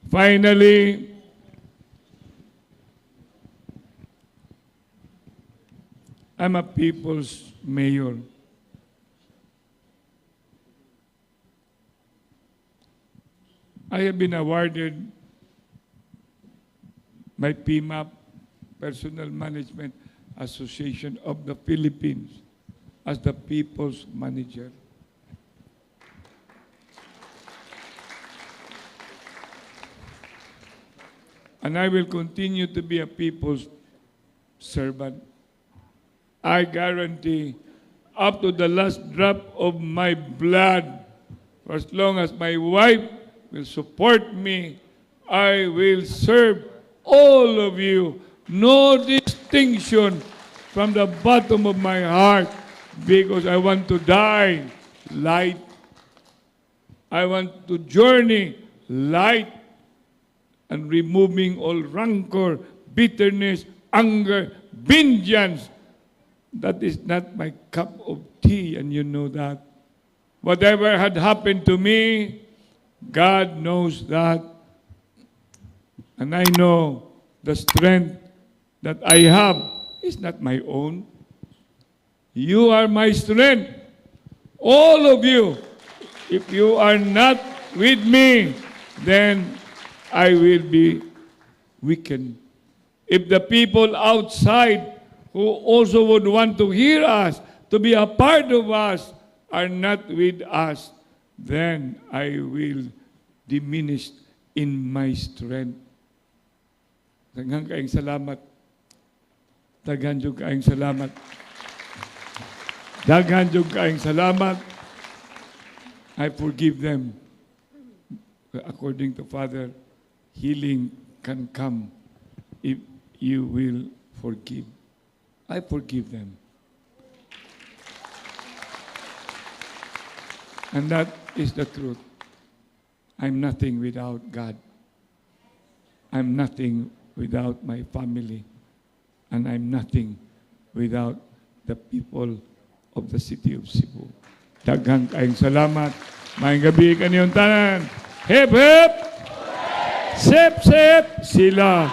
Finally, I'm a people's mayor. I have been awarded by PMAP, Personal Management Association of the Philippines, as the People's Manager. And I will continue to be a people's servant. I guarantee, up to the last drop of my blood, for as long as my wife will support me, I will serve all of you. No distinction, from the bottom of my heart, because I want to die light. I want to journey light and removing all rancor, bitterness, anger, vengeance. That is not my cup of tea, and you know that. Whatever had happened to me, God knows that. And I know the strength that I have is not my own. You are my strength. All of you. If you are not with me, then I will be weakened. If the people outside who also would want to hear us, to be a part of us, are not with us, then I will diminish in my strength. Daghang kaayong salamat. Daghan jud kaayong salamat. Daghan jud kaayong salamat. I forgive them. According to Father, healing can come if you will forgive. I forgive them. And that is the truth. I'm nothing without God. I'm nothing without my family. And I'm nothing without the people of the city of Cebu. Daghang kaayong salamat. Maayong gabi kaniyong tanan. Hip hip! Sip sip sila.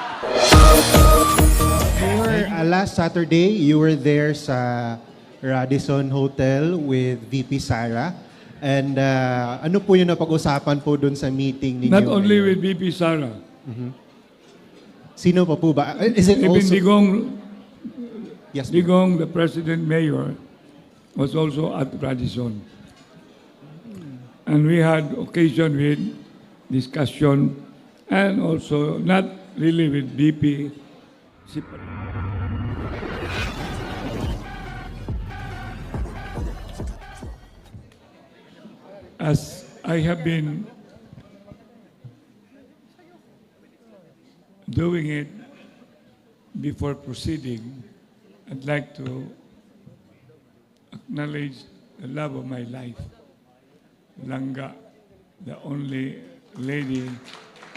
Mayor, last Saturday, you were there sa Radisson Hotel with VP Sara. And ano po yung napag-usapan po dun sa meeting ninyo? Not only with VP Sara. Sino pa po ba? Is it Even also... Digong, Yes, Digong, the president mayor, was also at Radisson. And we had occasion with discussion, and also not really with VP. As I have been doing it before proceeding, I'd like to acknowledge the love of my life, Langga, the only lady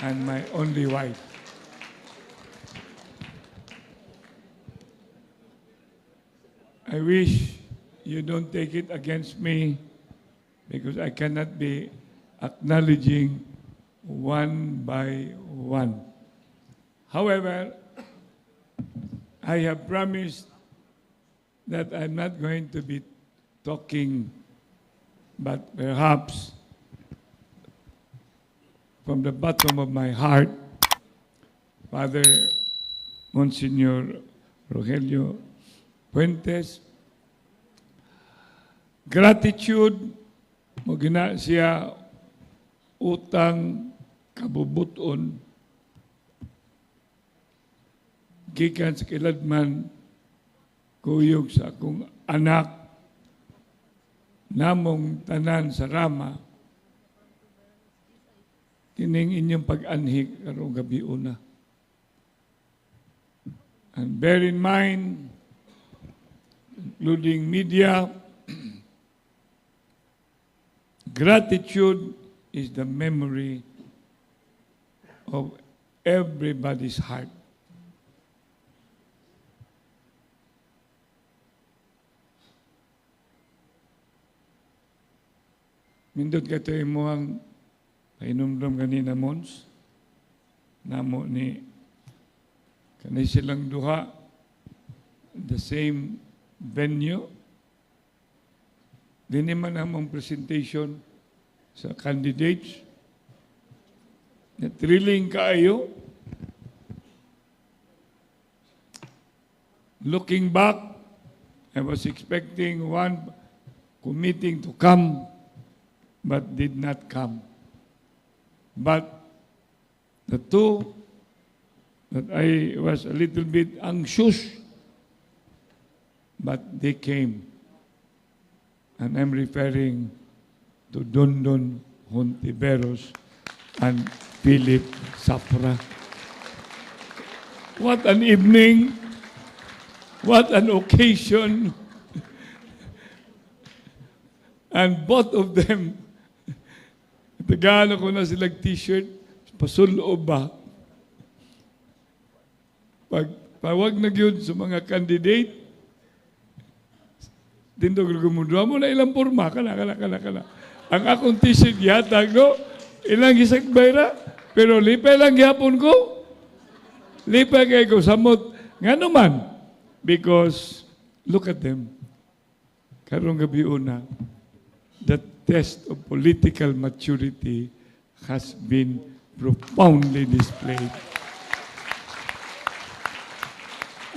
and my only wife. I wish you don't take it against me, because I cannot be acknowledging one by one. However, I have promised that I'm not going to be talking, but perhaps from the bottom of my heart, Father Monsignor Rogelio Fuentes, gratitude mo gina siya utang kabubuton gikan sa kiladman kuyog sa akong anak namong tanan sa Rama kining inyong pag-anhig karong gabi una. And bear in mind, including media, gratitude is the memory of everybody's heart. Nindot ka ito imuhang painumdum kanina, Mons. namo ni kanay silang duha the same venue. Dini man among presentation sa candidates. Na thrilling kaayo. Looking back, I was expecting one meeting to come, but did not come. But the two that I was a little bit anxious, but they came. And I'm referring to Dondon Hontiveros and Philip Safra. What an evening! What an occasion! And both of them, tagaano ko na silang t-shirt, pasuloob ba? Pagpawag na yun sa mga candidate, tindog gumudwa mo na ilang porma, kana. Ang akong t-shirt yatag, no? Ilang isang bayra, pero lipay lang gihapon ko. Lipay kayo ko, samot. Nga naman, because, look at them. Karong gabi una, the test of political maturity has been profoundly displayed.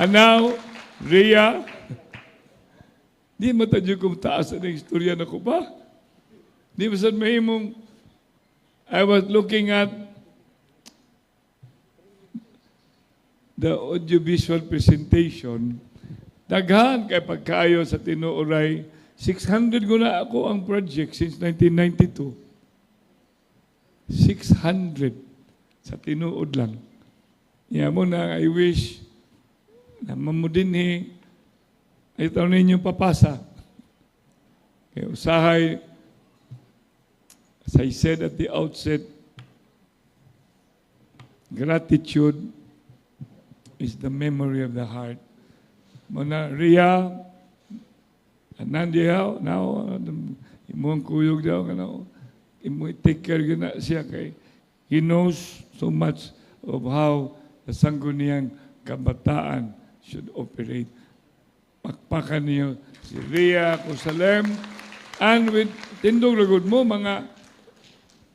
And now, Rhea, di matadyo kong taas ang istorya na ko ba? Di ba sa mahimong, I was looking at the audiovisual presentation, daghan kay pagkaayo sa tinuoray, 600 ko na ako ang project since 1992. 600 sa tinuod lang. Iya mo na, I wish na mamudinhi, ay taon ninyo papasa. Kaya usahay, as I said at the outset, gratitude is the memory of the heart. Muna, Rhea, nandiyaw, now, imong kuyog daw, imong take care na siya kay he knows so much of how the sangguniang kabataan should operate. Pakpakan niyo si Rhea Cosalem, and with tindog lagod mo, mga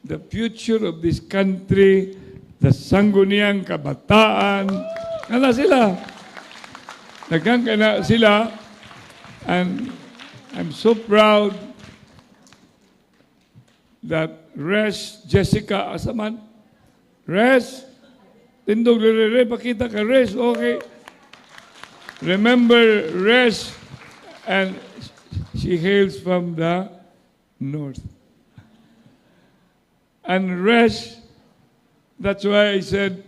the future of this country, the sangguniang kabataan, kana sila. Nagang kana sila, and I'm so proud that Res Jessica Asaman, Res, tindog lere, pakita ka Res, okay. Remember Res, and she hails from the north. And Res, that's why I said,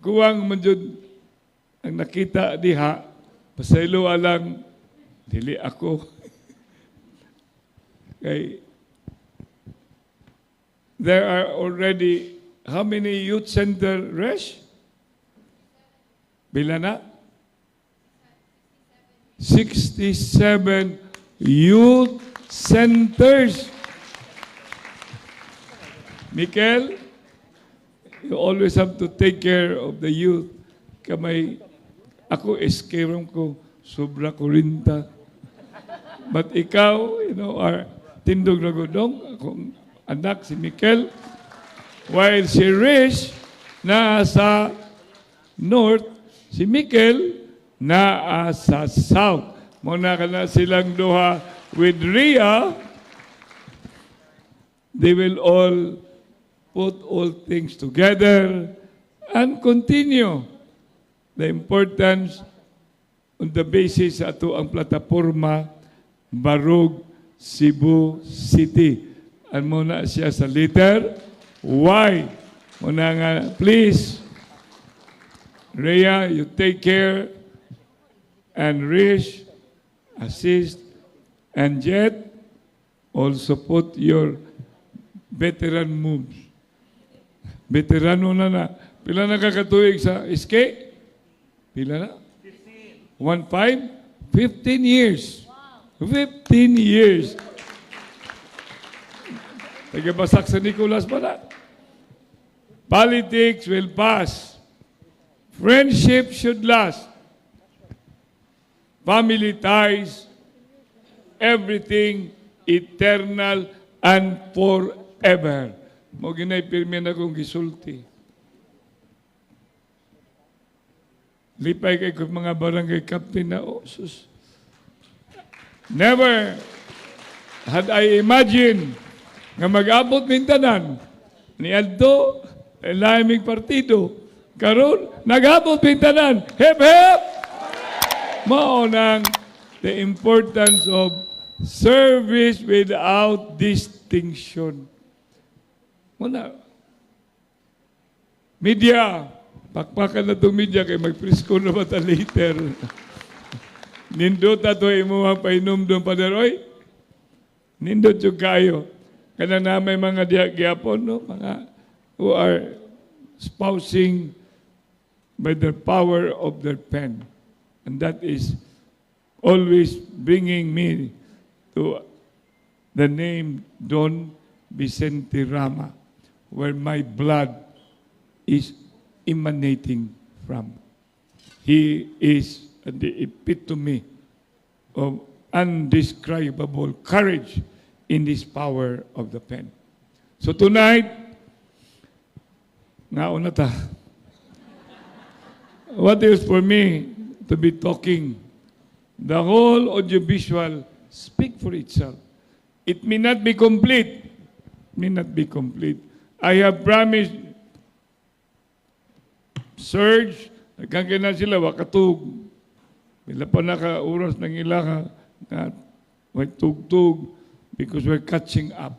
kuwang manjud ang nakita diha, pasaylo alang, dili ako. Okay. There are already, how many youth center, Res? Bila na? 67 youth centers. Mikel, you always have to take care of the youth. Kamay, ako, eskerong ko, sobra 40. But ikaw, you know, our tindog na godong, akong anak si Mikel, while si Rish na sa north, si Mikel na sa south. Muna ka na silang duha with Rhea, they will all put all things together and continue the importance on the basis ato ang plataforma Barug Cebu City. And muna siya sa letter Y. Muna nga, please, Rhea, you take care, and Rish, assist, and Jet, also put your veteran moves. Veterano na. Pila na kakatuig sa SK? Pila na? 15. 15 years. Wow. 15 years. Tagabasak sa Nicolas ba na? Politics will pass. Friendship should last. Family ties, everything eternal and forever. Mo ginay pirmi na kong gisulti. Lipay kay kong mga barangay captain na, oh, sus. Never had I imagined nga mag-abot mintanan ni Aldo, laming partido. Karon nag-abot mintanan. Hep, hep! Maunang the importance of service without distinction. Muna, media, pakpakan na itong media kay mag-presko na bata later. Nindot ato imo ang painom doon, Padre Roy. Nindot yung kayo. Kana na may mga gyapon, no? Mga who are espousing by the power of their pen. And that is always bringing me to the name Don Vicente Rama, where my blood is emanating from. He is the epitome of undescribable courage in this power of the pen. So tonight, nauna ta. What is for me to be talking? The whole audiovisual speak for itself. It may not be complete. May not be complete. I have promised Surge, nagkangkina sila, wakatug. Bila pa naka-uras ng ila na may tugtog because we're catching up.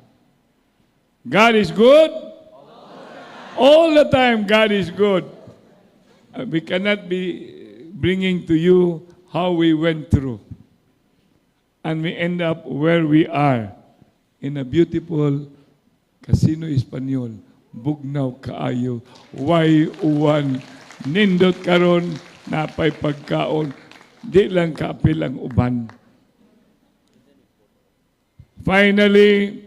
God is good. All the time, God is good. We cannot be bringing to you how we went through. And we end up where we are in a beautiful Casino Espanyol, Bugnaw Kaayo, Y1, nindot karon napay pagkaon, di lang kaapil ang uban. Finally,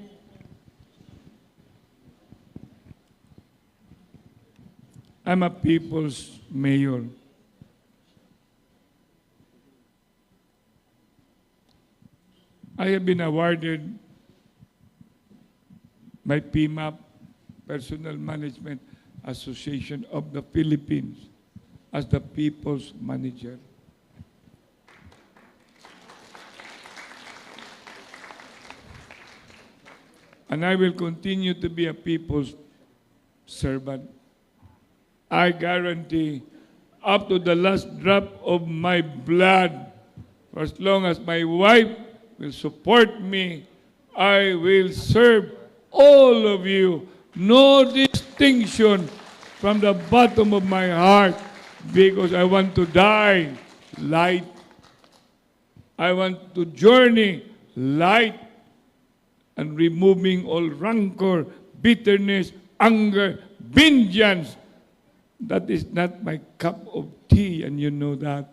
I'm a people's mayor. I have been awarded by PMAP, Personal Management Association of the Philippines, as the People's Manager. And I will continue to be a people's servant. I guarantee up to the last drop of my blood, for as long as my wife will support me, I will serve all of you. No distinction from the bottom of my heart, because I want to die light. I want to journey light and removing all rancor, bitterness, anger, vengeance. That is not my cup of tea, and you know that.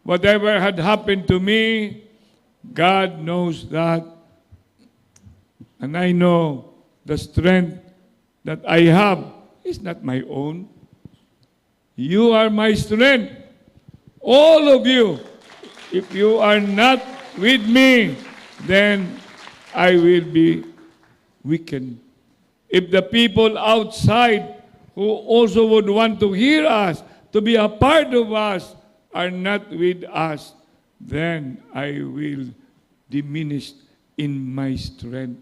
Whatever had happened to me, God knows that. And I know the strength that I have is not my own. You are my strength. All of you. If you are not with me, then I will be weakened. If the people outside who also would want to hear us, to be a part of us, are not with us, then I will diminish in my strength.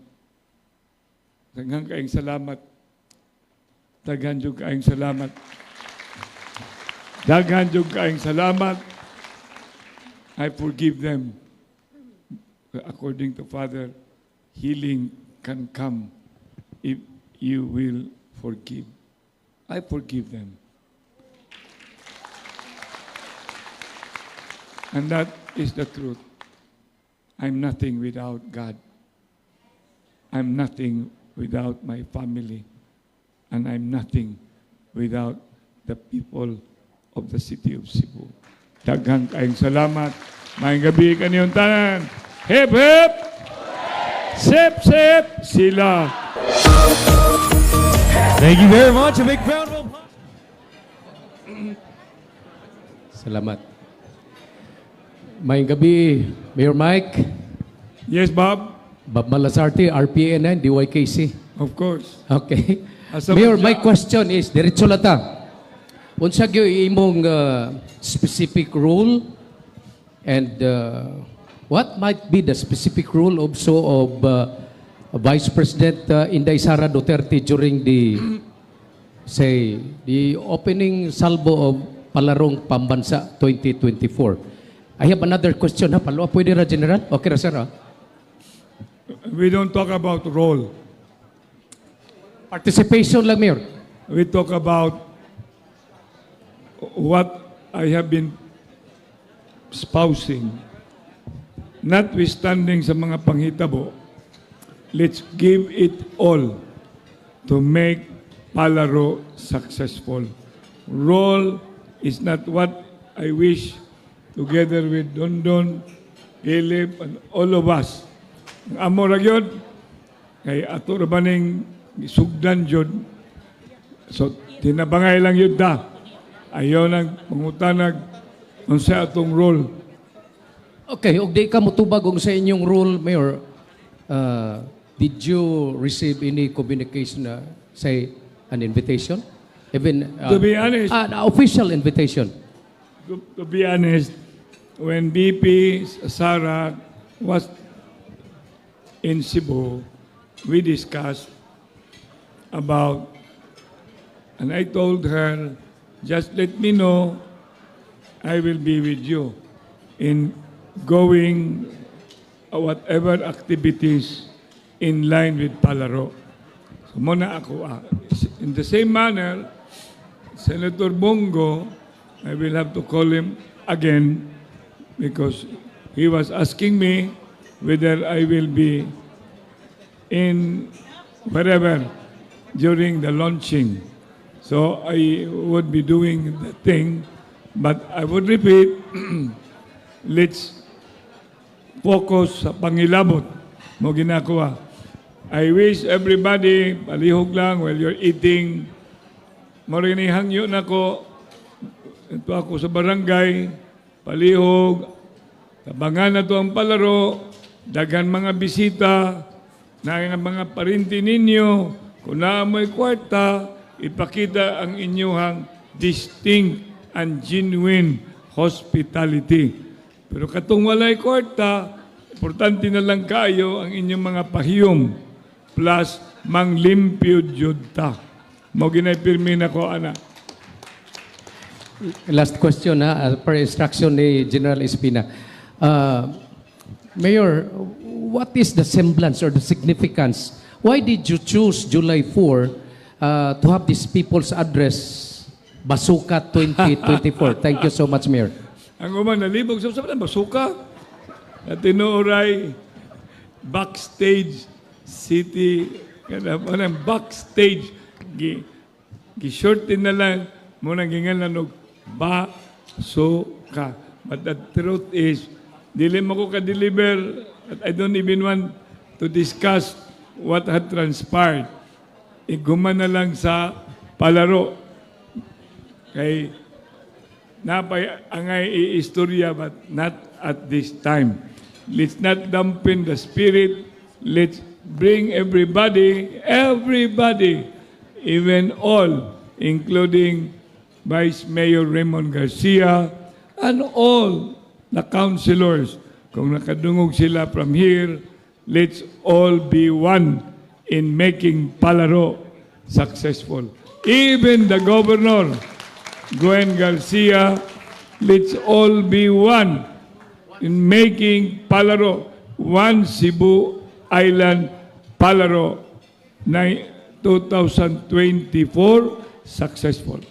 Daghang kaayong salamat. Daghan jud kaayong salamat. Daghan jud kaayong salamat. I forgive them. According to Father, healing can come if you will forgive. I forgive them. And that is the truth. I'm nothing without God. I'm nothing without my family. And I'm nothing without the people of the city of Cebu. Daghang kaayong salamat. Maayong gabi kaniyong tanan. Hep, hep! Sep, sep! Sila! Thank you very much. A big round of applause. Salamat. Mayang gabi, Mayor Mike, Yes, Bob? Bob Malasarte, RPN9, DYKC. Of course. Okay. Asa Mayor, ba my siya? question is, diretso lata. Unsa gyud imong specific role and what might be the specific role also of Vice President Indaysara Duterte during the opening salvo of Palarong Pambansa 2024? I have another question ha. Palo, pwede ra, General? Okay ra, sir, ha? We don't talk about role. Participation lang, Mayor. We talk about what I have been espousing. Notwithstanding sa mga panghitabo, let's give it all to make Palaro successful. Role is not what I wish, together with Dondon, Caleb, and all of us. Ang amo ra gyud kay ato ra baning sugdan jud. So tinabangay lang yun da. Ayaw nang mangutanag unsa atong role. Okay, og di ka motubag og sa inyong role, Mayor. Did you receive any communication, say, an invitation? Even To be honest, an official invitation. to be honest, when Vp Sara was in Cebu, we discussed about, and I told her, just let me know, I will be with you in going whatever activities in line with Palaro. So muna ako, in the same manner, Senator Bongo, I will have to call him again because he was asking me whether I will be in wherever during the launching. So I would be doing the thing, but I would repeat, let's focus sa pangilabot mo ginagawa. I wish everybody, palihog lang while you're eating. Marinihangyo na ko, ito ako sa barangay, palihog, tabangan na to ang Palaro, dagan mga bisita, na mga parinti ninyo, kung naamoy kwarta, ipakita ang inyong distinct and genuine hospitality. Pero katong walay kwarta, importante na lang kayo ang inyong mga pahiyom plus manglimpyo jud ta. Mo ginay-pirmi na ko, ana. Last question, ha, per instruction ni General Espina. Mayor, what is the semblance or the significance? Why did you choose July 4 to have this people's address, Basuka 2024? Thank you so much, Mayor. Ang umang nalibog sa usapan, basuka. At tinuoray, backstage city, kanang backstage, gi-shortin na lang, muna gingan lang basuka. But the truth is, dili mo ko ka-deliver at I don't even want to discuss what had transpired. Iguman na lang sa Palaro. Kay napay angay i-istorya but not at this time. Let's not dampen the spirit. Let's bring everybody, even all, including Vice Mayor Raymond Garcia and all the councilors. Kung nakadungog sila from here, let's all be one in making Palaro successful. Even the governor, Gwen Garcia, let's all be one in making Palaro, one Cebu Island Palaro 2024 successful.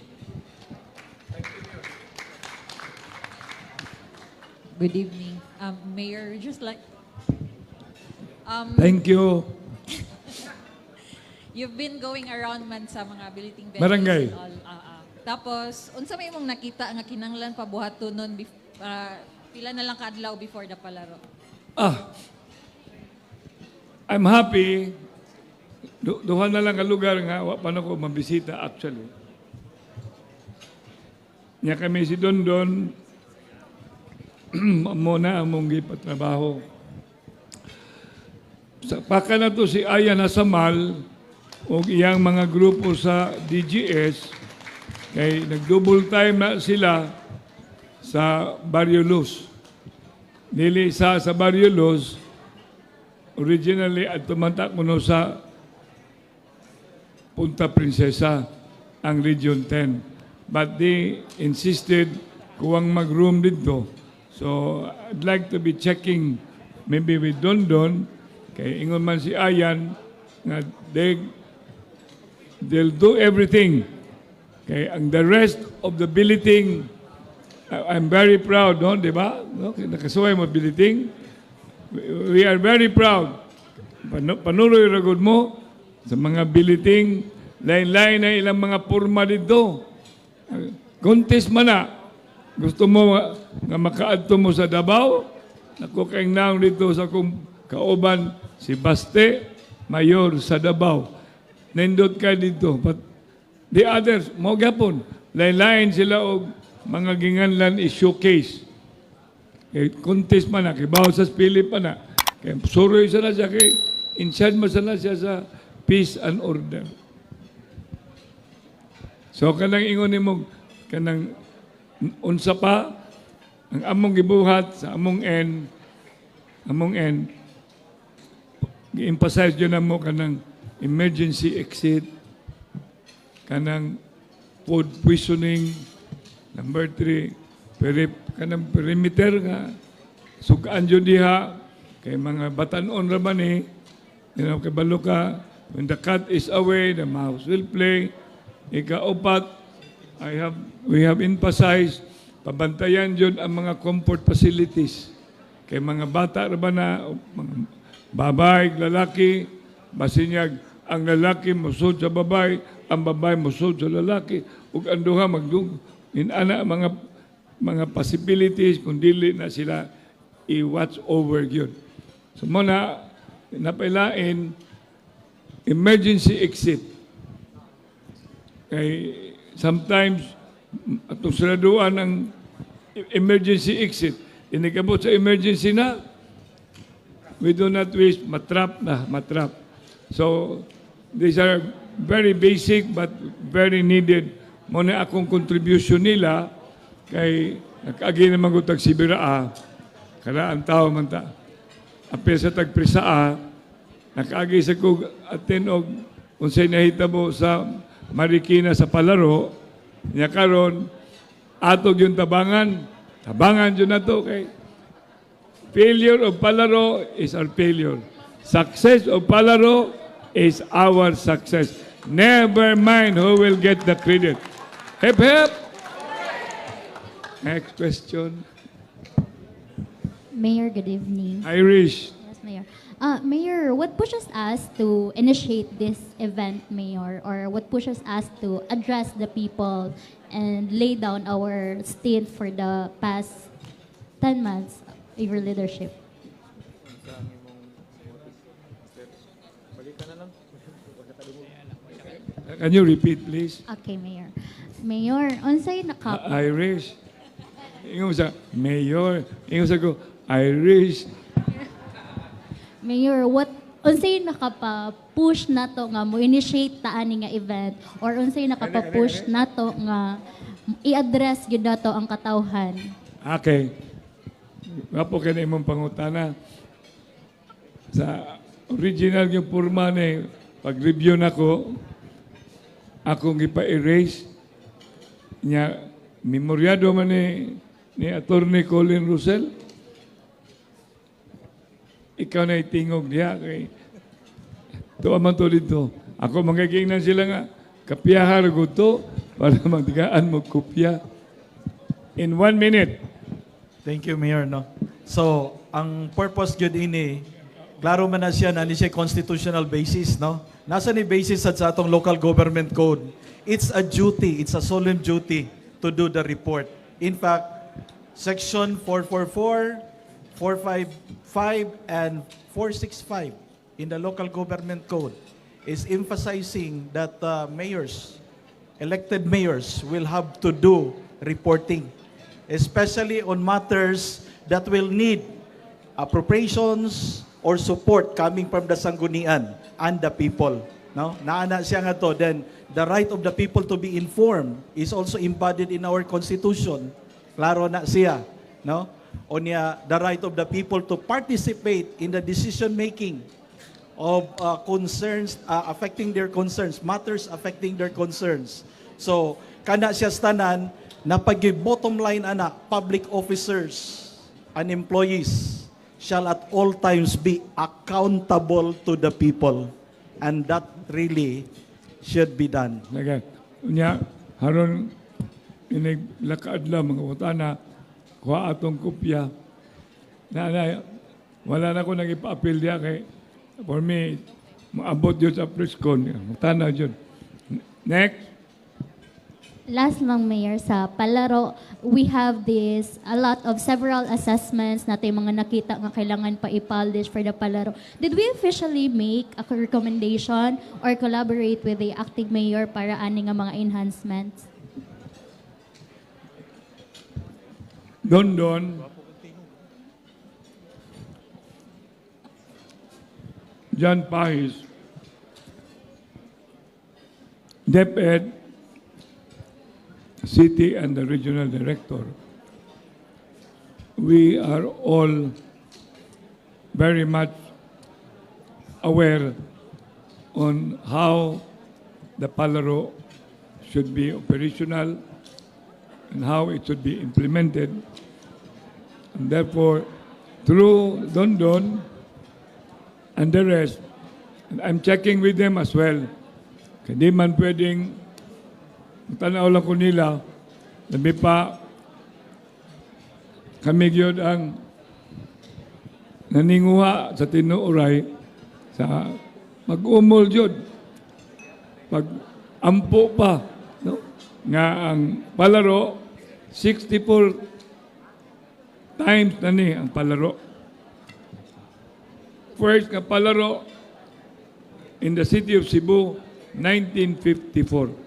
Good evening. Mayor, just like... Thank you. You've been going around man sa mga billeting venues Barangay. and all. Tapos, unsa may imong nakita nga kinanglan pabuhaton nun pila na lang kaadlaw before the Palaro? I'm happy Duha na lang ka lugar nga, wa pa na ko mabisita actually. Nya kami si Dondon, muna ang mong gipatrabaho. Sa paka na to si Aya Nasamal o iyang mga grupo sa DGS, kay nag-double time na sila sa Barrio Luz. Dili sa Barrio Luz, originally at tumantak mo sa Punta Princesa, ang Region 10. But they insisted kuwang mag-room dito. So I'd like to be checking maybe with Dondon, kay ingon man si Ayan, nga they'll do everything. Kay ang the rest of the billeting, I'm very proud, no? Di ba? No? Nakasuway mo billeting. We are very proud. Panuloy ragod mo sa mga billeting, lain-lain na ilang mga purma dito. Contest man na. Gusto mo nga makaadto mo sa Davao? Ako kayong naong dito sa kauban, si Baste, mayor sa Davao. Nindot ka dito. But the others, mo gapon, lain-lain sila og mga ginganlan i-showcase. Contest man na, kay Bawsas Philip pa na. Kaya suroy sana siya, kay in charge mo sana siya sa peace and order. So kanang ingon mo, kanang unsa pa, ang among gibuhat sa among end, gi-emphasize yun na mo kanang emergency exit, kanang food poisoning, number 3, kanang perimeter nga, sugaan yun diha, kay mga batanon raman kay balo ka, when the cat is away, the mouse will play. Ikaupat, we have emphasized, pabantayan yun ang mga comfort facilities. Kay mga bata raman na, mga babay, lalaki, basinyag, ang lalaki musod sa babay, ang babay musod sa lalaki, ug anduha magdug, inana mga possibilities kung dili na sila i-watch over yun. So muna, napailain, emergency exit. Kay sometimes, atong saraduan ang emergency exit. Inikabot sa emergency na, we do not wish matrap. So, these are very basic but very needed. Muna akong contribution nila kay nag-agi naman ko tag-Sibira, karaan tao man ta. Apil sa tag-Prisaa, nag-agi sa kong atin og unsay nahitabo sa Marikina sa Palaro, niya karon atog yung tabangan yun na to kay failure of Palaro is our failure. Success of Palaro is our success. Never mind who will get the credit. Hep, hep! Next question. Mayor, good evening. Irish. Yes, Mayor. Mayor, what pushes us to initiate this event, Mayor? Or what pushes us to address the people and lay down our stand for the past 10 months of your leadership? Can you repeat, please? Okay, Mayor. Mayor, unsay naka... Irish. Ingon sa mayor. Ingon sa ko, Irish. Mayor, unsay nakapa-push na to nga mo initiate ta ani nga event or unsay nakapa-push na to nga i-address gyud nato ang katawhan? Okay. Wapo ka na imong pangutana. Sa original yung purma ni pag-review nako, akong ipa-erase niya, memoryado man ni Attorney Colin Russell. Ikaw na itingog niya kay tuwa man to dito. Ako magigingnan sila nga kapiyahar ko to para magtigaan mo kopya. In 1 minute. Thank you, Mayor. No? So, ang purpose gyud ini, klaro man na siya na siya constitutional basis. No? Nasa ni basis sa atong local government code. It's a duty, it's a solemn duty to do the report. In fact, Section 444, 455, and 465 in the local government code, is emphasizing that mayors, elected mayors, will have to do reporting, especially on matters that will need appropriations or support coming from the sanggunian and the people. No? Naana siya nga to. Then, the right of the people to be informed is also embodied in our Constitution. Klaro na siya. No? O niya, the right of the people to participate in the decision-making of concerns, affecting their concerns, matters affecting their concerns. So, kana siya stanan, na pag-bottom line anak, public officers and employees shall at all times be accountable to the people. And that really should be done. Naga, unya, haron iniglakaad lang mga utana, kuha atong kopya. Wala na ko nag-ipa-appeal diya kay, for me, maabot yun sa press-con. Tanaw yun. Next. Last lang, Mayor, sa Palaro, we have a lot of several assessments natin mga nakita nga kailangan pa i-publish for the Palaro. Did we officially make a recommendation or collaborate with the acting mayor para ani nga mga enhancements? Don, John Pahis, deped, city and the regional director, we are all very much aware on how the Palaro should be operational and how it should be implemented. And therefore, through Don and the rest, and I'm checking with them as well, hindi man pwedeng tanaw lang ko nila, labi pa kami gyud ang naninguha sa tinuoray sa mag-umol yun. Pag ampo pa, no? Nga ang Palaro, 64 times na ni ang Palaro. First nga Palaro in the city of Cebu, 1954.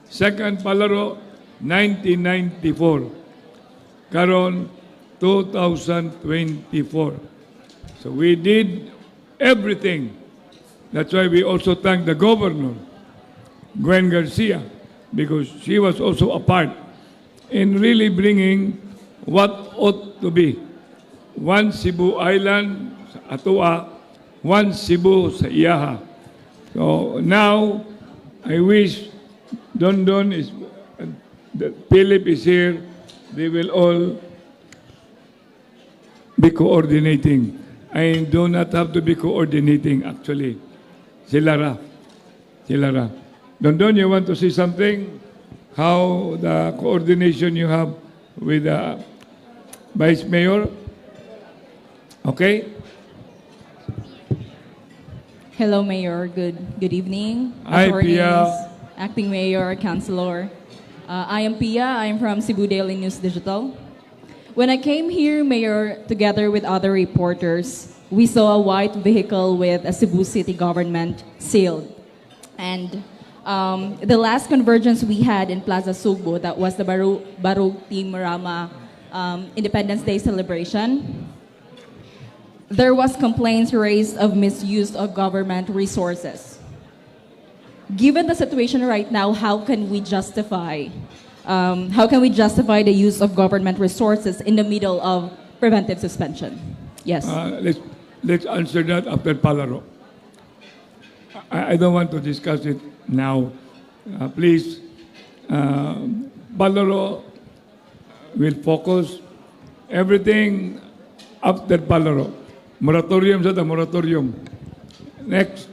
Second Palaro, 1994. Karon, 2024. So we did everything. That's why we also thank the governor, Gwen Garcia, because she was also a part in really bringing what ought to be. One Cebu Island sa Atua, one Cebu sa Iyaha. So now, I wish Don is, Philip is here, they will all be coordinating. I do not have to be coordinating actually. Sila ra. Don, you want to say something? How the coordination you have with the Vice Mayor? Okay? Hello, Mayor. Good evening. Hi, Attorneys, Pia. Acting Mayor, Councilor. I am Pia. I am from Cebu Daily News Digital. When I came here, Mayor, together with other reporters, we saw a white vehicle with a Cebu City government sealed. And the last convergence we had in Plaza Sugbo, that was the 𝗪𝗘𝗢𝗣 Rama Independence Day celebration, there was complaints raised of misuse of government resources. Given the situation right now, how can we justify the use of government resources in the middle of preventive suspension? Yes. Let's answer that after Palaro. I don't want to discuss it now. Please, Palaro will focus everything after Palaro. Moratorium sa moratorium. Next.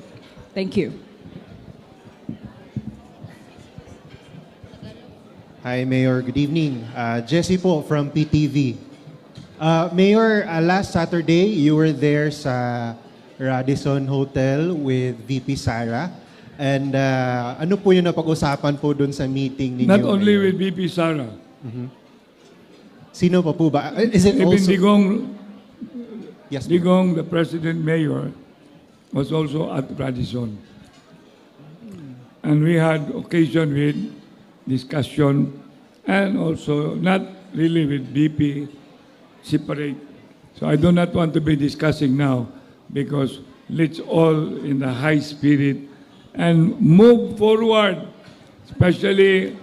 Thank you. Hi, Mayor. Good evening. Jesse po from PTV. Mayor, last Saturday, you were there sa Radisson Hotel with Vp Sara. And ano po yung napag-usapan po dun sa meeting ninyo? Not only Mayor? with Vp Sara. Sino pa po ba? Is it Even also... Digong, the President Mayor, was also at Radisson. and we had occasion with discussion, and also not really with BP separate. So I do not want to be discussing now, because let's all in the high spirit and move forward, especially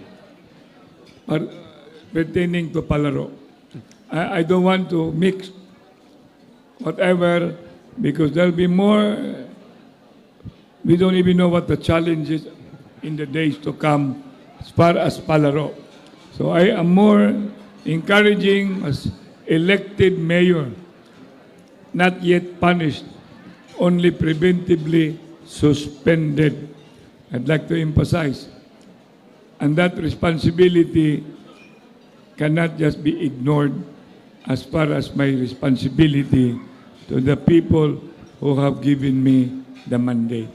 pertaining to Palaro. I don't want to mix whatever, because there'll be more. We don't even know what the challenges in the days to come as far as Palaro. So I am more encouraging as elected mayor, not yet punished, only preventively suspended. I'd like to emphasize. And that responsibility cannot just be ignored as far as my responsibility to the people who have given me the mandate.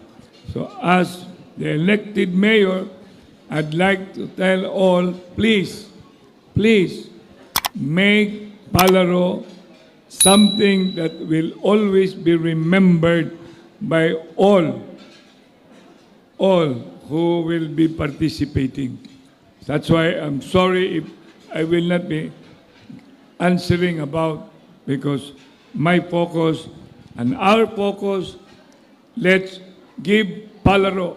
So as the elected mayor, I'd like to tell all, please, please make Palaro something that will always be remembered by all who will be participating. That's why I'm sorry if I will not be answering about, because my focus and our focus, let's give Palaro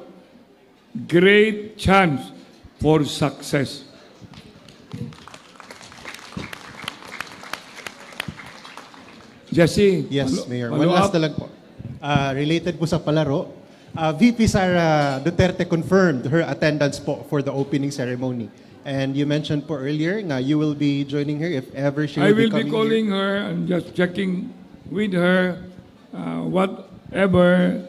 great chance for success. Jesse? Yes, Mayor. One last na lang po. Related po sa Palaro, VP Sara Duterte confirmed her attendance po for the opening ceremony. And you mentioned po earlier na you will be joining her if ever she I will will be coming calling here. her and just checking with her whatever,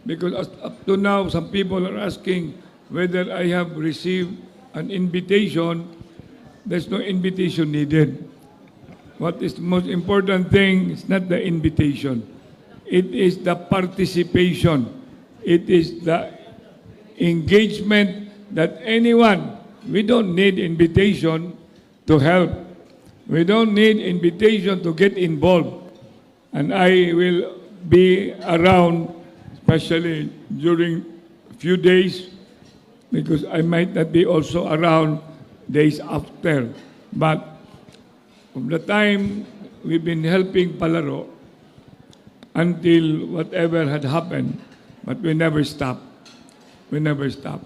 because up to now some people are asking whether I have received an invitation. There's no invitation needed. What is the most important thing is not the invitation. It is the participation. It is the engagement that anyone, we don't need invitation to help. We don't need invitation to get involved. And I will be around, especially during a few days, because I might not be also around days after. But from the time we've been helping Palaro until whatever had happened, but we never stop. We never stop.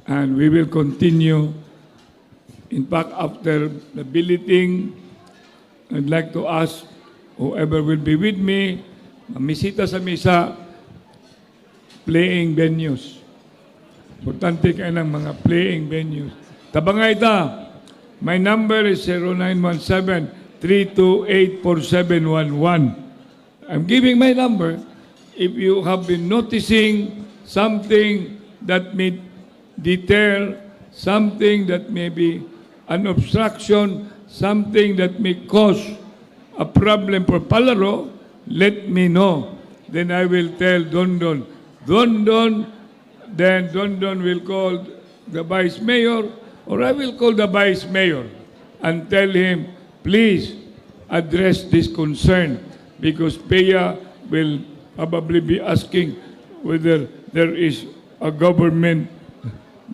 And we will continue. In fact, after the billeting, I'd like to ask whoever will be with me, mamisita sa misa, playing venues. Importante kayo ng mga playing venues. Tabangay ta. My number is 0917-328-4711. I'm giving my number. If you have been noticing something that may deter, something that may be an obstruction, something that may cause a problem for Palaro, let me know. Then I will tell Dondon. Then Dondon will call the Vice Mayor, or I will call the Vice Mayor and tell him, please address this concern, because PEA will probably be asking whether there is a government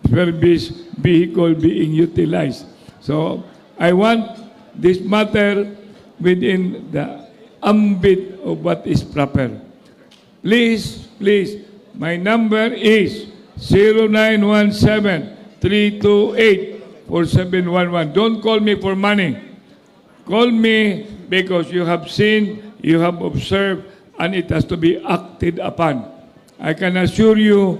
service vehicle being utilized. So I want this matter within the ambit of what is proper. Please, my number is 0917-328-4711. Don't call me for money. Call me because you have seen, you have observed, and it has to be acted upon. I can assure you,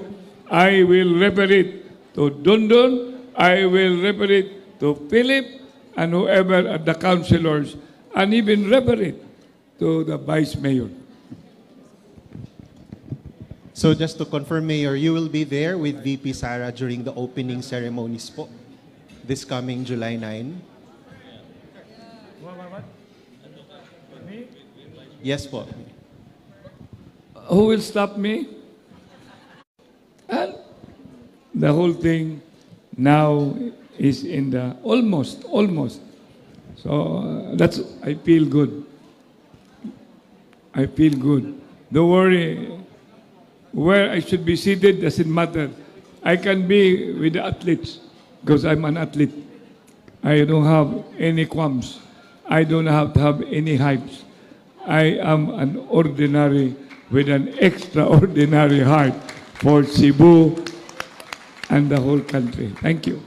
I will refer it to Dondon, I will refer it to Philip, and whoever are the councilors, and even refer it to the Vice Mayor. So just to confirm, Mayor, you will be there with VP Sara during the opening ceremonies po this coming July 9? Yes po. Who will stop me? And the whole thing now is in the almost. So that's, I feel good. Don't worry. Where I should be seated doesn't matter. I can be with the athletes because I'm an athlete. I don't have any qualms. I don't have to have any hypes. I am an ordinary with an extraordinary heart for Cebu and the whole country. Thank you.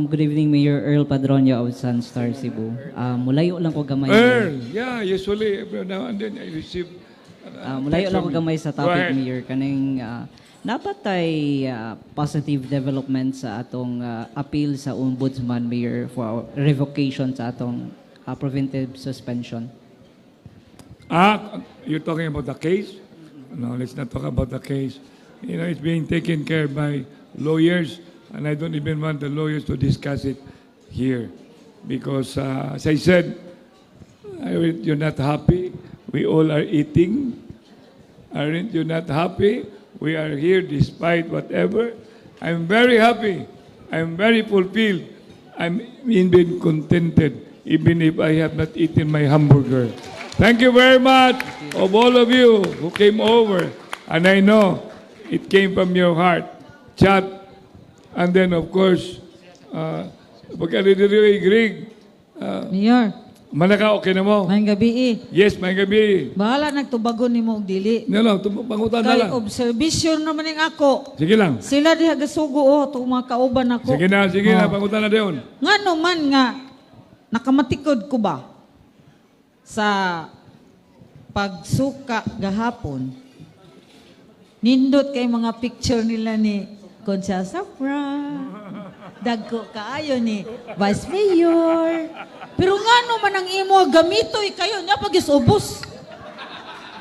Good evening, Mayor Earl Padronio of Sunstar Cebu. Mulayo lang ko gamay. Earl, yeah, usually every now and then I receive. Mulayo lang ko gamay sa Go topic, ahead. Mayor. Kaning napatay positive development sa atong appeal sa Ombudsman, Mayor, for revocation sa atong preventive suspension. You're talking about the case? No, let's not talk about the case. You know, it's being taken care by lawyers, and I don't even want the lawyers to discuss it here. Because, as I said, aren't you not happy? We all are eating. Aren't you not happy? We are here despite whatever. I'm very happy. I'm very fulfilled. I'm even contented, even if I have not eaten my hamburger. Thank you very much of all of you who came over. And I know it came from your heart. Chat. And then, of course, pagka-rig, Mayor, manaka, okay na mo? may gabi eh. Yes, may gabi. Bahala nagtubagon ni mo og dili. No, pangutan na Kay lang. observation naman yung ako. Sige lang. Sila diha gasugo oh, itong mga kauban ako. Sige na, pangutan na doon. Nga naman nga, nakamatikod ko ba sa pagsuka gahapon, nindot kay mga picture nila ni Concha Safra, dagko kaayo ni Vice Mayor. Pero nga naman ang imo gamitoy kayo niya pag isubos.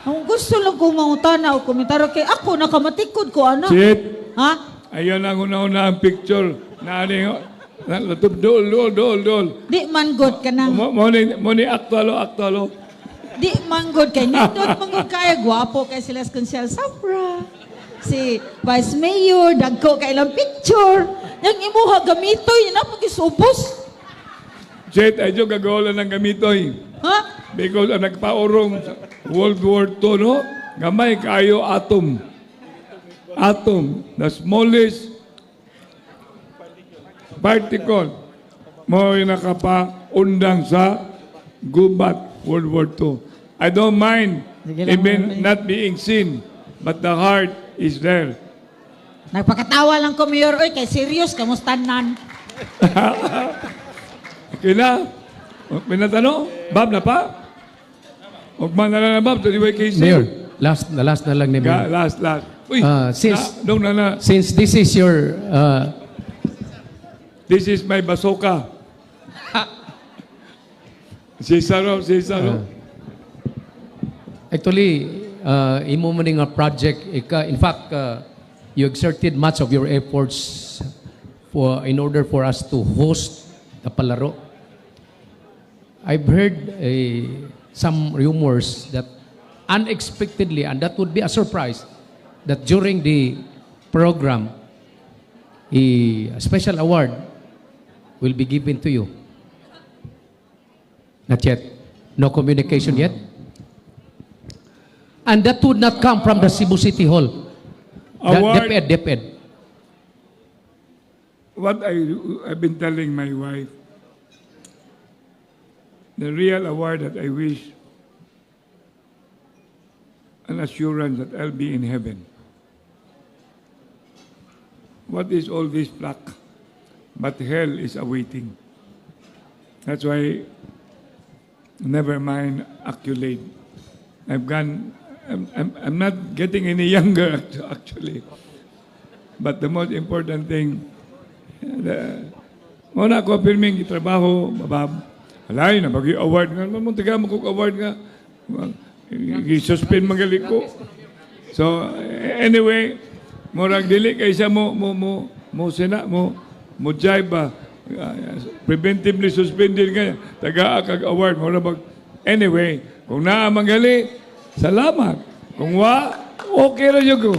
Ang gusto lang kong mangutana o komentaryo kay ako nakamatikod ko ano. Sit. Ha? Ayun ang una-una ang picture na dol. Di man god ka nang. Mo ni aktualo. Di manggod kay nindot manggod kaya gwapo kay sila sa Concha Safra. Si Vice Mayor dagko kay ilang picture. Yang imuha gamitoy na pag isubos. Jet, ay gagawa ng gamitoy. Ha? Because ang nagpaurong sa World War II, no? Gamay kayo atom. Atom, the smallest particle mo yung nakapaundang sa gubat World War II. I don't mind even not being seen, but the heart is there. Nagpakatawa lang ko, Mayor. Oy, kay serious, kamustanan? Okay na? Pinatano? Bob na pa? Huwag man na lang na Bob. Mayor, last na lang ni Mayor. Last. Uy, Since this is your this is my bazooka. Sara. actually imo mo ning project in fact you exerted much of your efforts in order for us to host the Palaro. I've heard some rumors that unexpectedly, and that would be a surprise, that during the program, a special award will be given to you. Not yet. No communication yet. And that would not come from the Cebu City Hall. Deped. What I've been telling my wife, the real award that I wish, an assurance that I'll be in heaven. What is all this plaque? But hell is awaiting. That's why, never mind accolade. I'm not getting any younger actually. But the most important thing, muna ako filming trabaho, mabab. Alay na, award nga. Muntiga mo kong award nga. I-suspend magaling ko. So, anyway, murag dili kay siya mo jive ba. Preventively suspended nga. Taga-akag award. Anyway, kung naa magaling, salamat. Kung okay na yun ko.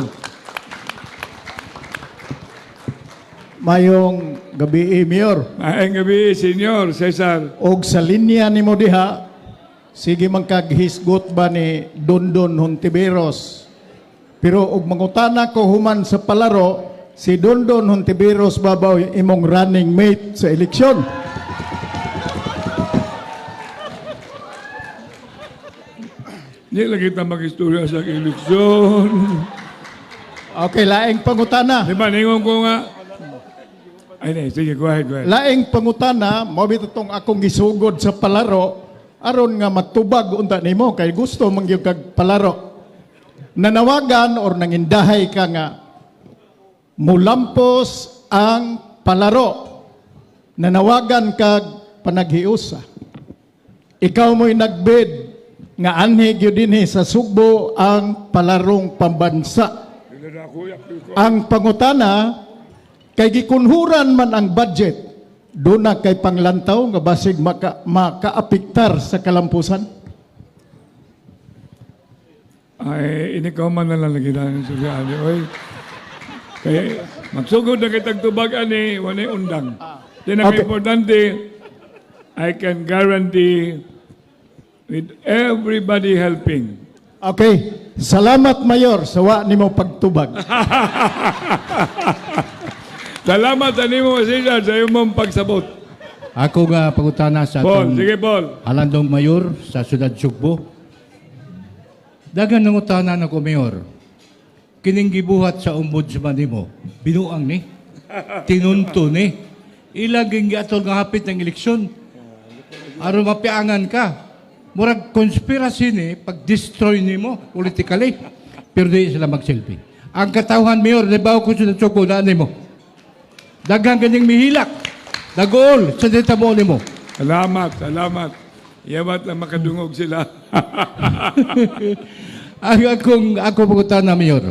Mayong gabi, Mayor. Mayong gabi, Senyor Cesar. Og sa linya ni mo diha, sige magkaghisgot ba ni Dondon Hontiveros Pero ug mangutana ko human sa Palaro, si Dondon Hontiveros babaw imong running mate sa eleksyon. Di lagi kita mag-istorya sa eleksyon. Okay, laing pangutana. Di ba, ningon ko nga. Ay, na, sige, go ahead, go ahead. Laing pangutana, mabit itong akong gisugod sa Palaro, aron nga matubag unta nimo kay gusto mangyog kag Palaro. Nanawagan or nangindahay ka nga mulampos ang Palaro. Nanawagan kag panaghiusa. Ikaw mo'y nagbid nga anhi gyud dinhi sa Sugbo ang palarong pambansa. Ang pangutana kay gikunhuran man ang budget, doon na kay panglantaw nga basig makaapiktar sa kalampusan. Ay, ini ko man na lang lagi na sa ani oy. Kaya magsugod na kitag tubag ani, wala undang. Din ang importante, I can guarantee with everybody helping. Okay, salamat Mayor sa wa nimo pagtubag. Salamat animo Cesar sa imong pagsabot. Ako nga pangutana sa Paul, atong sige Paul. Halandong Mayor sa Siyudad Sugbo. Dagan ng utana na ko Mayor. Kining gibuhat sa ombudsman nimo. Binuang ni. Tinunto ni. Ilaging atol nga hapit ng eleksyon. Aron mapiangan ka. Murag conspiracy ni pag-destroy nimo politically. Pero di sila mag-selfie. Ang katawhan Mayor, libaw ko sa Sugbo na nimo. Daghang ganing mihilak. Dagool sa dita mo ni mo. Salamat, salamat. Yamat na makadungog sila. Ako pagutan na, Mayor.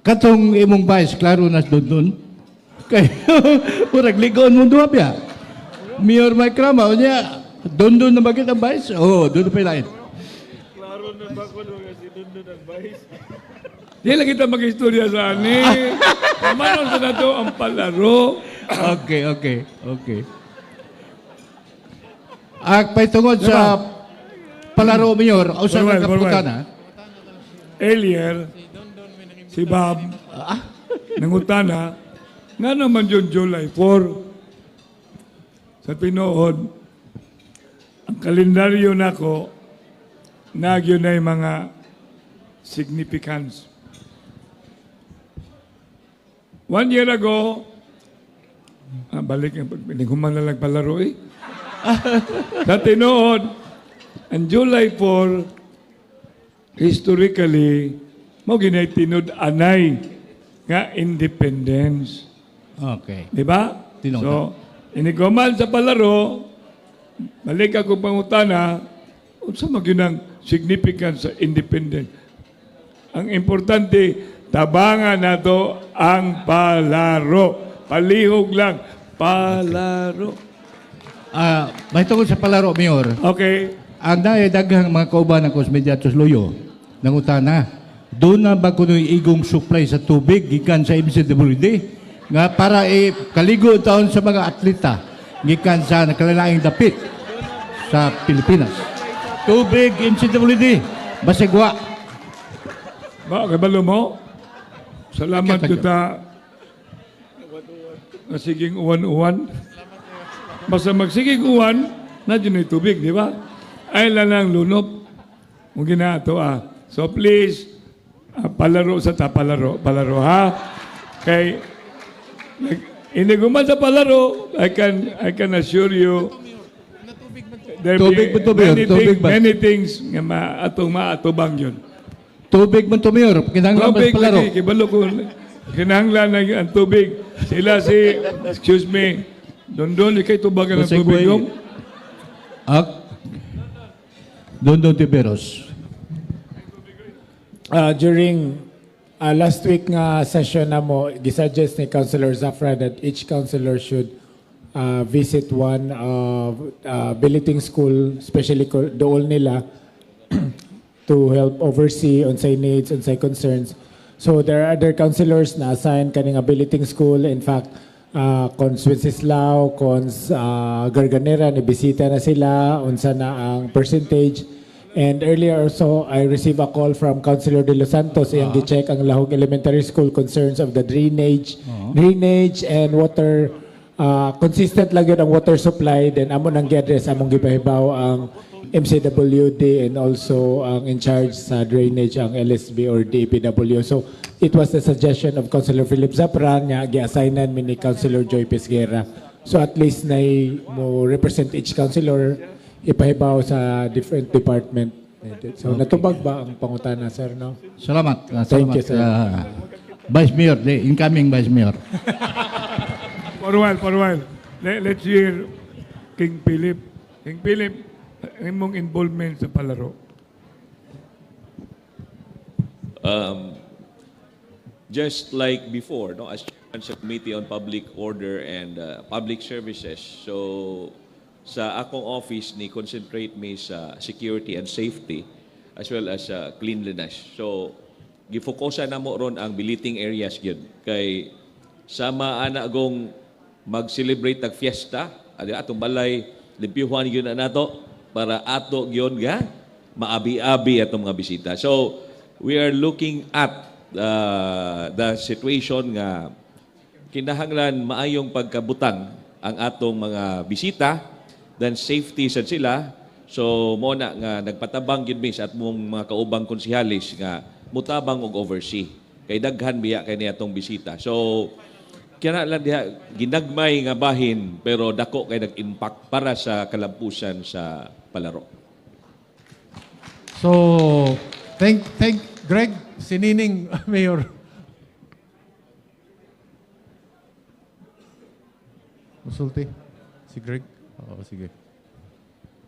Katong imong vice, klaro na doon. Kaya, murag ligon mo doon biya. Mayor Mike Rama, niya, doon na bakit ang vice? Oo, doon pa ilain. Klaro na ba ko doon kasi doon ang vice? Di lang kita mag-istorya sa ani. Manaw sa nato ang Palaro. Okay. Pagtungod sa Palaro, Mayor, usan na kaputan, ha? Earlier, si Bob, nangutana, nga naman yun July 4, sa tinuod, ang kalendaryo nako, nagyo na yung mga significance. 1 year ago, balik ang piniguman na lang Palaro eh. Sa tinuod, ang July 4, historically, mo ginay tinud anay nga independence. Okay. Di ba? Tinod. So, iniguman sa Palaro, balik ako pangutana, unsa magyunang significance sa independence. Ang importante, tabangan nato ang Palaro. Palihog lang. Palaro. May tungkol sa Palaro, Mayor. Okay. Ang daghang mga kauban ng Kosmedyatos Loyo, nangutana, doon na ba kuno igong supply sa tubig gikan sa MCWD nga para kaligo taon sa mga atleta gikan sa nakalalaing dapit sa Pilipinas. Tubig MCWD, basigwa. Ba, kabalo mo? Salamat kita. Masiging uwan-uwan. Basta magsiging uwan, na dyan ay tubig, di ba? Ay lang lunop. Kung ginato So please, palaro sa Palaro ha? Kay, iniguman sa Palaro, I can assure you, there be many things nga maatubang yun. Tubig man to, Mayor. Kinahanglan Tubig, sa Palaro. kibalo ko. Kinahanglan ang tubig. Sila excuse me, doon ikay tubagan ng tubig yung? Doon Tiberos. During last week nga session na mo, gisuggest ni Councilor Zafra that each councilor should visit one billeting school, especially dool nila, to help oversee unsay needs, unsay concerns. So there are other councilors na assign kaning billeting school. In fact, Cons Wenceslao, Cons Garganera, nibisita na sila, unsa na ang percentage. And earlier also, I received a call from Councilor De Los Santos iyang gi-check ang Lahog Elementary School concerns of the drainage and water. Consistent lang yun ang water supply. Then amo nang gi-address among gipahibaw ang MCWD and also ang in charge sa drainage ang LSB or DPW. So it was the suggestion of Councilor Philip Zapra nga gi-assignan mi ni Councilor Joy Pesguera. So at least na mo represent each councilor ipahibaw sa different department. So natubag ba ang pangutana, sir, no? Salamat. Thank you, sir. Vice Mayor, the incoming Vice Mayor. For a while. Let's hear King Philip. King Philip, imong involvement sa Palaro. Just like before, no, as chairman sa Committee on Public Order and Public Services, so sa akong office ni concentrate me sa security and safety as well as cleanliness. So gifokusan na mo ron ang biliting areas gyud kay sama ana gong mag-celebrate tag fiesta adi atong balay limpyuhan gyud na nato para ato gyud ga maabi-abi atong mga bisita. So we are looking at the situation nga kinahanglan maayong pagkabutang ang atong mga bisita, then safety sad sila. So mo na nga nagpatabang gid mi sa atong mga kaubang konsehalis nga mutabang og oversee kay daghan biya kay niatong bisita. So kaya lang diha ginagmay nga bahin pero dako kay nag-impact para sa kalampusan sa Palaro. So thank Greg, sinining Mayor. Musulti si Greg. Oo, sige.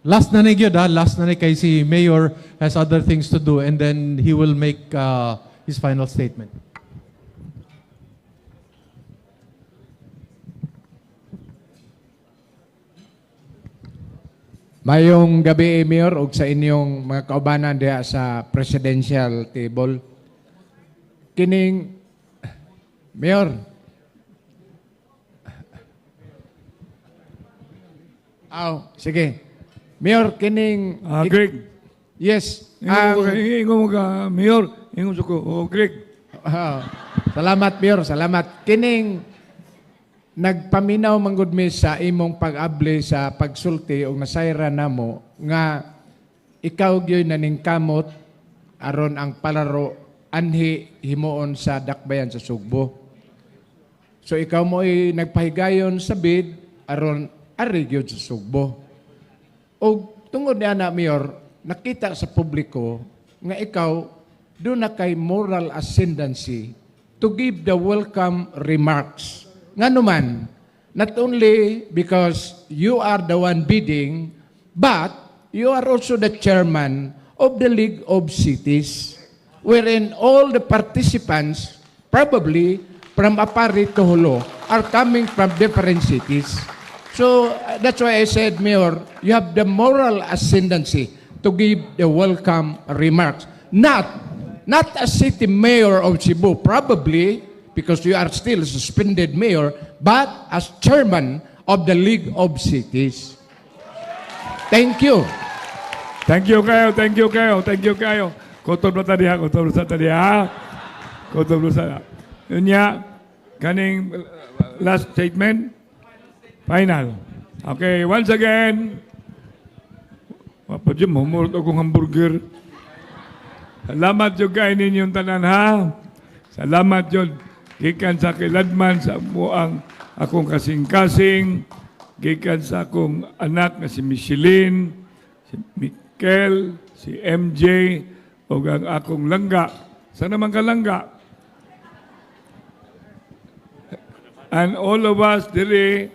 Last na ni gyud ha, last na ni kay si Mayor has other things to do and then he will make his final statement. Mayong gabi, Mayor, ug sa inyong mga kaubanan diha sa presidential table. Kining Mayor. Sige. Mayor, kining... Greg. Yes. Ingo mo ka, Mayor. Ingo ko, Greg. Salamat, Mayor. Salamat. Kining nagpaminaw manggod mi sa imong pag-abli sa pagsulti o nasayra namo nga ikaw gyoy naningkamot aron ang Palaro anhi himuon sa dakbayan sa Sugbo. So ikaw mo ay nagpahigayon sa bid aron ari gyud sa Sugbo. O tungod niya na, Mayor, nakita sa publiko nga ikaw doon na kay moral ascendancy to give the welcome remarks. Nga naman, not only because you are the one bidding, but you are also the chairman of the League of Cities, wherein all the participants, probably from Apari to Hulo, are coming from different cities. So that's why I said, Mayor, you have the moral ascendancy to give the welcome remarks. Not as city mayor of Cebu, probably, because you are still a suspended mayor, but as chairman of the League of Cities. Thank you. Thank you kayo. Kotob na tadi ha. Yun niya, kaning last statement, final. Okay, once again, mapadyo, mamurot akong hamburger. Salamat yun kayo ninyong tanan ha. Salamat yun. Gikan sa kiladman sa muang akong kasing-kasing, gikan sa akong anak na si Michelin, si Mikel, si MJ, o ang akong langga. Saan naman ka langga? And all of us dili,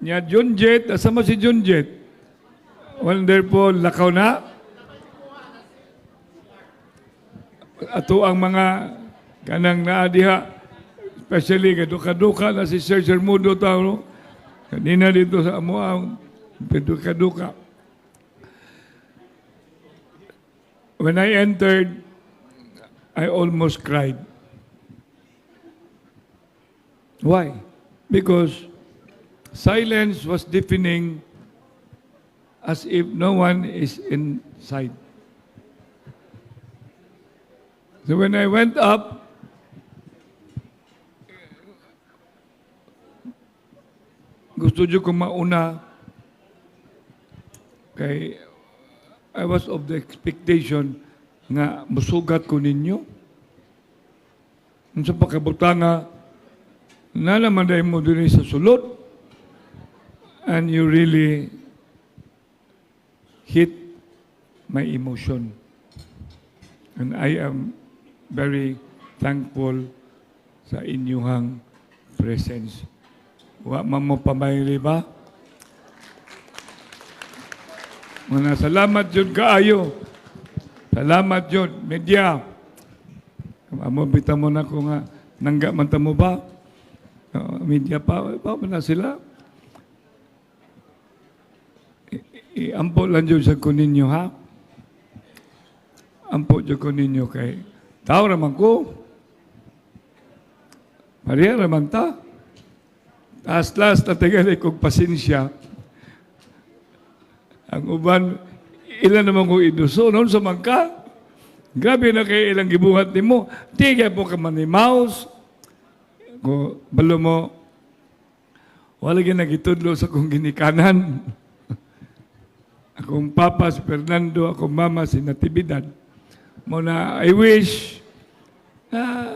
niya Junjet, asama si Junjet? Wonderful, lakaw na. Ato ang mga kanang naadiha, especially kaduka-duka na si Sir Mudo tao, kanina dito sa amuang kaduka. When I entered, I almost cried. Why? Because silence was deafening as if no one is inside. So when I went up, gusto nyo kong mauna kay I was of the expectation nga musugat ko ninyo. Sa pagkabutanga, na naman dahil mo din sa sulod. And you really hit my emotion. And I am very thankful sa inyong presence. Wa man mo pamayli ba? Mga salamat yun kaayo. Salamat yun, media. Amo bita mo na ko nga, nangga man mo ba? Media pa na sila. Ampo lang yun sa kuninyo, ha? Ampo yun kuninyo kay tao raman ko. Maria raman ta. Taas-taas na tagali kong pasensya. Ang uban, ilan naman kong inuso, noon sa mangka. Grabe na kayo ilang gibuhat ni mo. Tigay po ka man ni mouse. Kung balo mo, wala ginagitudlo sa kong ginikanan. Akong papa si Fernando, akong mama si Natividad. Muna, I wish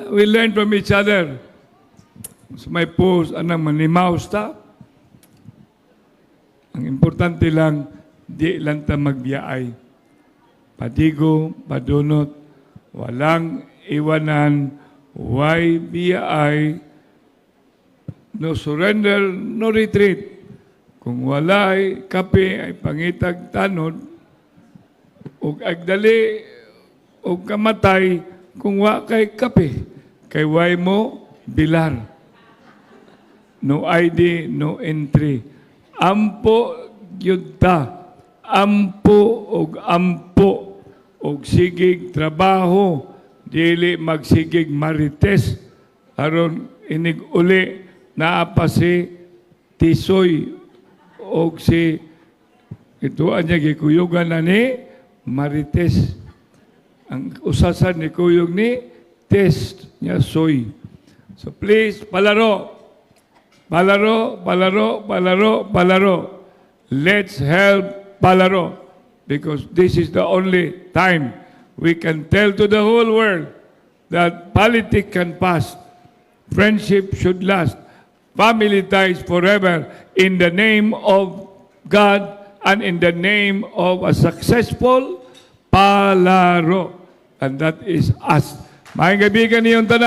we learn from each other. So may post, anang manimaus ta. Ang importante lang, di lang ta magbiyaay. Patigo, padunot, walang iwanan, why biyaay, no surrender, no retreat. Kung walay kape ay pangitag tanod, o agdali, o kamatay, kung wa kay kape, kay way mo bilar. No ID, no entry. Ampo yun ta. Ampo og sigig trabaho, dili magsigig marites, aron inig uli naapa si Tisoy og si ito anya gikuyugan na ni Marites. Ang usasan ni kuyog ni test niya soy. So please, Palaro. Let's help Palaro, because this is the only time we can tell to the whole world that politics can pass, friendship should last, family ties forever, in the name of God and in the name of a successful Palaro. And that is us. Mga kaibigan niyong tanan.